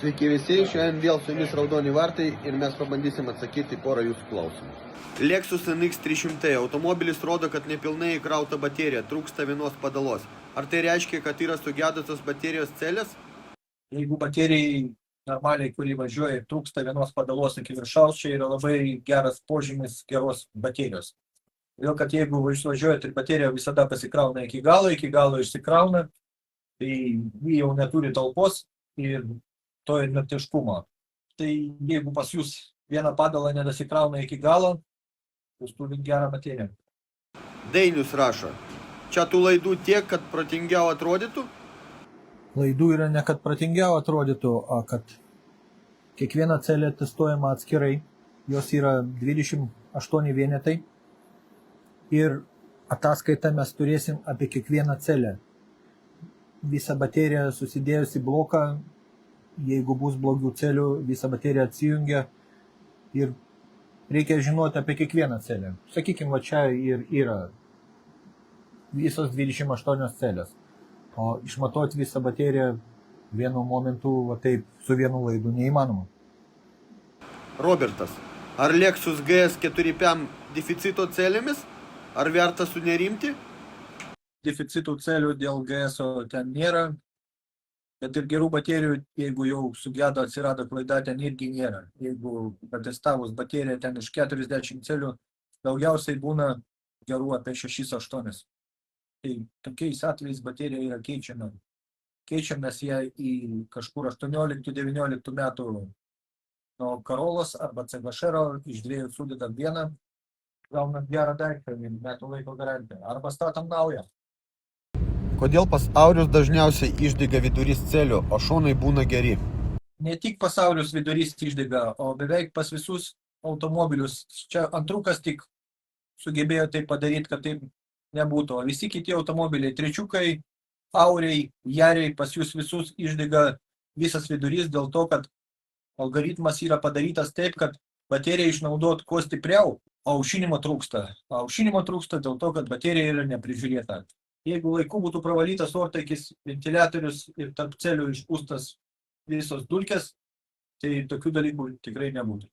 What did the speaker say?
Sveiki visi, šiandien vėl su jumis Raudoni vartai ir mes pabandysim atsakyti porą jūsų klausimų. Lexus NX 300 automobilis rodo, kad nepilnai įkrauta baterija, trūksta vienos padalos. Ar tai reiškia, kad yra sugedusios baterijos celės? Jeigu baterijai normaliai, kuri važiuoja, trūksta vienos padalos iki viršaus, čia yra labai geras požymis geros baterijos. Todėl, kad jeigu išvažiuojat ir baterija visada pasikrauna iki galo išsikrauna, tai ji jau neturi talpos ir to inertiškumo. Tai jeigu pas jūs vieną padalą nedasikrauna iki galo, jūs turit gerą bateriją. Dainius rašo, čia tų laidų tiek, kad protingiau atrodytų? Laidų yra ne kad protingiau atrodytų, o kad kiekviena celė testuojama atskirai, jos yra 28 vienetai ir ataskaitą mes turėsim apie kiekvieną celę. Visą bateriją susidėjus į bloką, jeigu bus blogių celių, visa baterija atsijungia ir reikia žinoti apie kiekvieną celę. Sakykime, va čia ir yra visos 28 celės. O išmatuoti visą bateriją vienu momentu, va taip, su vienu laidu neįmanoma. Robertas, ar Lexus GS 4PM deficito celėmis? Ar verta sunerimti? Deficitų celių dėl GS ten nėra, bet ir gerų baterijų, jeigu jau sugedo atsirado klaida, ten irgi nėra. Jeigu patestavus bateriją ten iš 40 celių, daugiausiai būna gerų apie 6-8. Tai tokiais atvejais baterija yra keičiama. Keičiamės ją į kažkur 18-19 metų nuo Karolos arba CGŠR, iš dviejų sudedam vieną, gaunam gerą daiktą, metų laiko garantiją, arba statom naują. Kodėl pas Aurius dažniausiai išdega vidurys celių, o šonai būna geri? Ne tik pas Aurius vidurys išdega, o beveik pas visus automobilius. Čia antrukas tik sugebėjo tai padaryti, kad taip nebūtų. O visi kiti automobiliai, trečiukai, Auriai, Jariai, pas jūs visus išdega visas vidurys dėl to, kad algoritmas yra padarytas taip, kad bateriją išnaudot kuo stipriau, o aušinimo trūksta. Aušinimo trūksta dėl to, kad baterija yra neprižiūrėta. Jeigu laiku būtų pravalytas ortaikis, ventiliatorius ir tarp celių išpūstas visos dulkės, tai tokių dalykų tikrai nebūtų.